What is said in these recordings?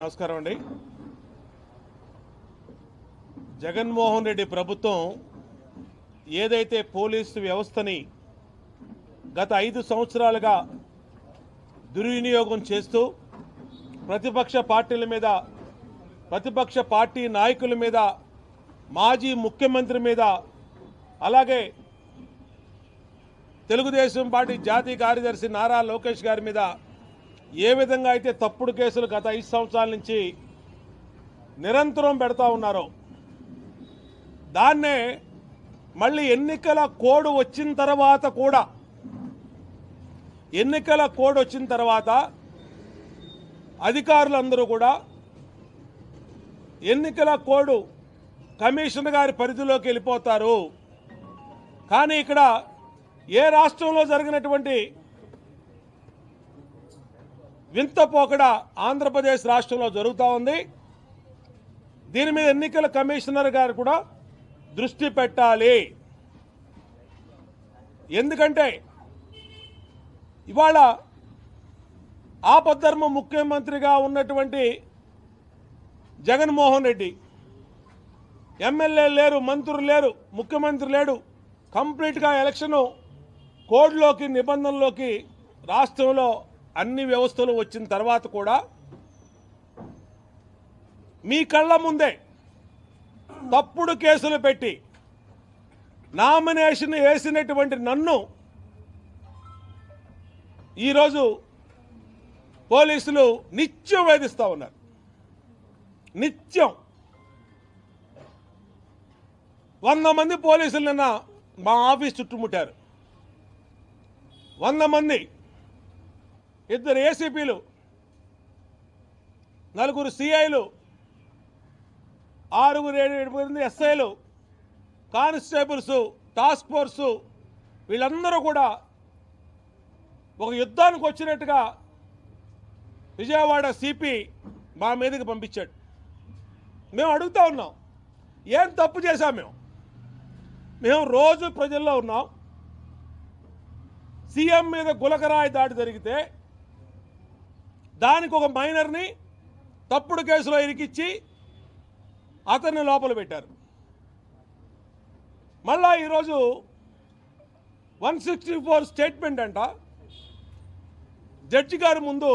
నమస్కారం అండి. జగన్మోహన్ రెడ్డి ప్రభుత్వం ఏదైతే పోలీసు వ్యవస్థని గత 5 సంవత్సరాలుగా దుర్వినియోగం చేస్తూ ప్రతిపక్ష పార్టీల మీద, ప్రతిపక్ష పార్టీ నాయకుల మీద, మాజీ ముఖ్యమంత్రి మీద, అలాగే తెలుగుదేశం పార్టీ జాతీయ కార్యదర్శి నారా లోకేష్ గారి మీద ఏ విధంగా అయితే తప్పుడు కేసులు గత 5 సంవత్సరాల నుంచి నిరంతరం పెడతా ఉన్నారో దాన్నే మళ్ళీ ఎన్నికల కోడ్ వచ్చిన తర్వాత అధికారులందరూ కూడా ఎన్నికల కోడ్ కమిషనర్ గారి పరిధిలోకి వెళ్ళిపోతారు. కానీ ఇక్కడ ఏ రాష్ట్రంలో జరిగినటువంటి వింత పోకడ ఆంధ్రప్రదేశ్ రాష్ట్రంలో జరుగుతూ ఉంది. దీని మీద ఎన్నికల కమిషనర్ గారు కూడా దృష్టి పెట్టాలి. ఎందుకంటే ఇవాళ ఆపద్ధర్మ ముఖ్యమంత్రిగా ఉన్నటువంటి జగన్మోహన్ రెడ్డి ఎమ్మెల్యే లేరు, మంత్రులు లేరు, ముఖ్యమంత్రి లేడు, కంప్లీట్గా ఎలక్షన్ కోడ్లోకి, నిబంధనలోకి రాష్ట్రంలో అన్ని వ్యవస్థలు వచ్చిన తర్వాత కూడా మీ కళ్ళ ముందే తప్పుడు కేసులు పెట్టి నామినేషన్ వేసినటువంటి నన్ను ఈరోజు పోలీసులు నిత్యం వేధిస్తూ ఉన్నారు. నిత్యం 100 మంది పోలీసులు నిన్న మా ఆఫీస్ చుట్టుముట్టారు. 100 మంది, 2 ఏసీపీలు, 4 సిఐలు, 6-7 ఎస్ఐలు, కానిస్టేబుల్స్, టాస్క్ ఫోర్సు, వీళ్ళందరూ కూడా ఒక యుద్ధానికి వచ్చినట్టుగా విజయవాడ సిపి మా మీదకి పంపించాడు. మేము అడుగుతా ఉన్నాం, ఏం తప్పు చేశాం? మేము రోజు ప్రజల్లో ఉన్నాం. సీఎం మీద గులకరాయి దాడి జరిగితే దానికి ఒక మైనర్ని తప్పుడు కేసులో ఇరికిచ్చి అతన్ని లోపల పెట్టారు. మళ్ళా ఈరోజు 164 స్టేట్మెంట్ అంట. జడ్జి గారి ముందు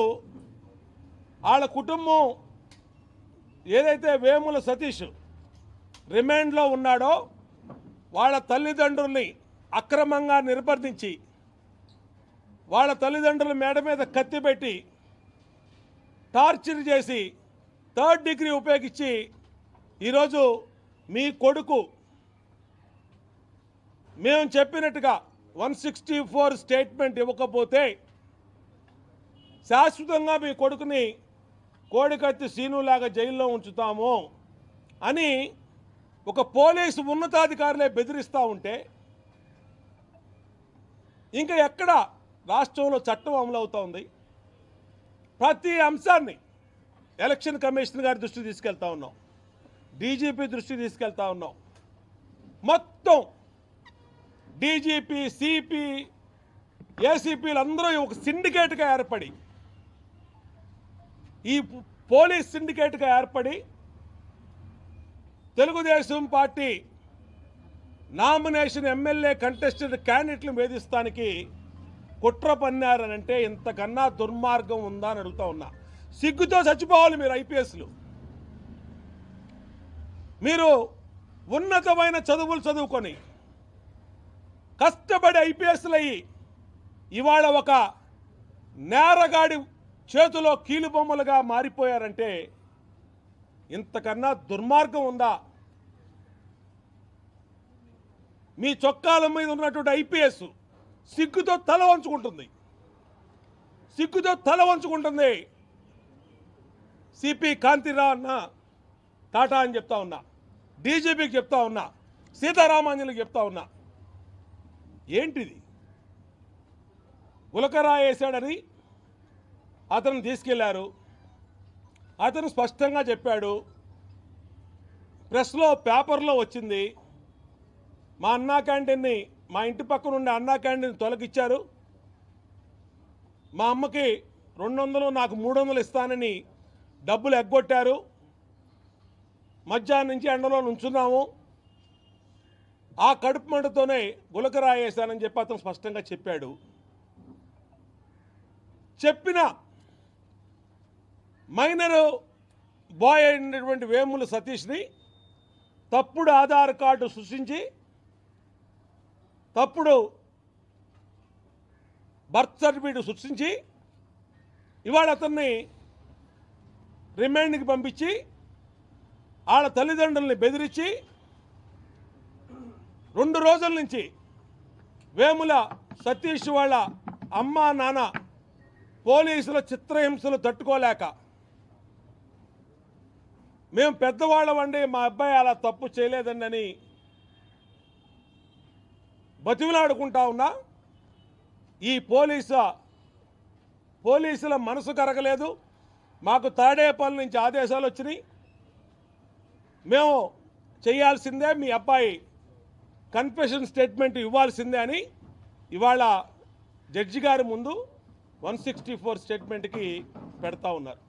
వాళ్ళ కుటుంబం ఏదైతే వేముల సతీష్ రిమాండ్లో ఉన్నాడో వాళ్ళ తల్లిదండ్రుల్ని అక్రమంగా నిర్బంధించి వాళ్ళ తల్లిదండ్రుల మేడ మీద కత్తి పెట్టి టార్చర్ చేసి 3rd డిగ్రీ ఉపయోగించి ఈరోజు మీ కొడుకు మేము చెప్పినట్టుగా 164 స్టేట్మెంట్ ఇవ్వకపోతే శాశ్వతంగా మీ కొడుకుని కోడికత్తి సీనులాగా జైల్లో ఉంచుతాము అని ఒక పోలీసు ఉన్నతాధికారులే బెదిరిస్తూ ఉంటే ఇంకా ఎక్కడ రాష్ట్రంలో చట్టం అమలు అవుతోంది? ప్రతి అంశాన్ని ఎలక్షన్ కమిషనర్ గారి దృష్టికి తీసుకెళ్తా ఉన్నాం, డీజీపీ దృష్టికి తీసుకెళ్తా ఉన్నాం. మొత్తం డీజీపీ, సిపి, ఏసీపీలు అందరూ ఒక సిండికేట్గా ఏర్పడి, ఈ పోలీస్ సిండికేట్గా ఏర్పడి Telugu Desam party nomination MLA contested క్యాండిడేట్లను వేధిస్తానికి కుట్ర పన్నారనంటే ఇంతకన్నా దుర్మార్గం ఉందా అని అడుగుతా ఉన్నా. సిగ్గుతో చచ్చిపోవాలి మీరు ఐపీఎస్లు. మీరు ఉన్నతమైన చదువులు చదువుకొని కష్టపడి ఐపీఎస్లు అయ్యి ఇవాళ ఒక నేరగాడి చేతిలో కీలుబొమ్మలుగా మారిపోయారంటే ఇంతకన్నా దుర్మార్గం ఉందా? మీ చొక్కాల మీద ఉన్నటువంటి ఐపీఎస్ సిగ్గుతో తల వంచుకుంటుంది, సిగ్గుతో తల వంచుకుంటుంది. సిపి కాంతిరావు అన్న టాటా అని చెప్తా ఉన్నా, డీజీపీకి చెప్తా ఉన్నా, సీతారామాంజలికి చెప్తా ఉన్నా. ఏంటిది? ఉలకరాయి వేశాడని అతను తీసుకెళ్లారు. అతను స్పష్టంగా చెప్పాడు, ప్రెస్లో పేపర్లో వచ్చింది. మా అన్నా క్యాంటీన్ని, మా ఇంటి పక్కన ఉండే అన్నా క్యాంటీన్ తొలగిచ్చారు. మా అమ్మకి 200 నాకు 300 ఇస్తానని డబ్బులు ఎగ్గొట్టారు, మధ్యాహ్నం నుంచి ఎండలో నుంచున్నాము, ఆ కడుపు మంటతోనే గులకరాయేశానని చెప్పి అతను స్పష్టంగా చెప్పాడు. చెప్పిన మైనరు బాయ్ అయినటువంటి వేముల సతీష్ని తప్పుడు ఆధార్ కార్డు సృష్టించి తప్పుడు బర్త్ సర్టిఫికేట్ సృష్టించి ఇవాళ అతన్ని రిమాండ్కి పంపించి వాళ్ళ తల్లిదండ్రుల్ని బెదిరించి 2 రోజుల నుంచి వేముల సతీష్ వాళ్ళ అమ్మ నాన్న పోలీసుల చిత్రహింసలు తట్టుకోలేక మేము పెద్దవాళ్ళమండి, మా అబ్బాయి అలా తప్పు చేయలేదండి అని బతిమిలాడుకుంటా ఉన్నా ఈ పోలీసుల మనసు కరగలేదు. మాకు తాడేపల్లి నుంచి ఆదేశాలు వచ్చినాయి, మేము చేయాల్సిందే, మీ అబ్బాయి కన్ఫెషన్ స్టేట్మెంట్ ఇవ్వాల్సిందే అని ఇవాళ జడ్జి గారి ముందు 164 స్టేట్మెంట్కి పెడతా ఉన్నారు.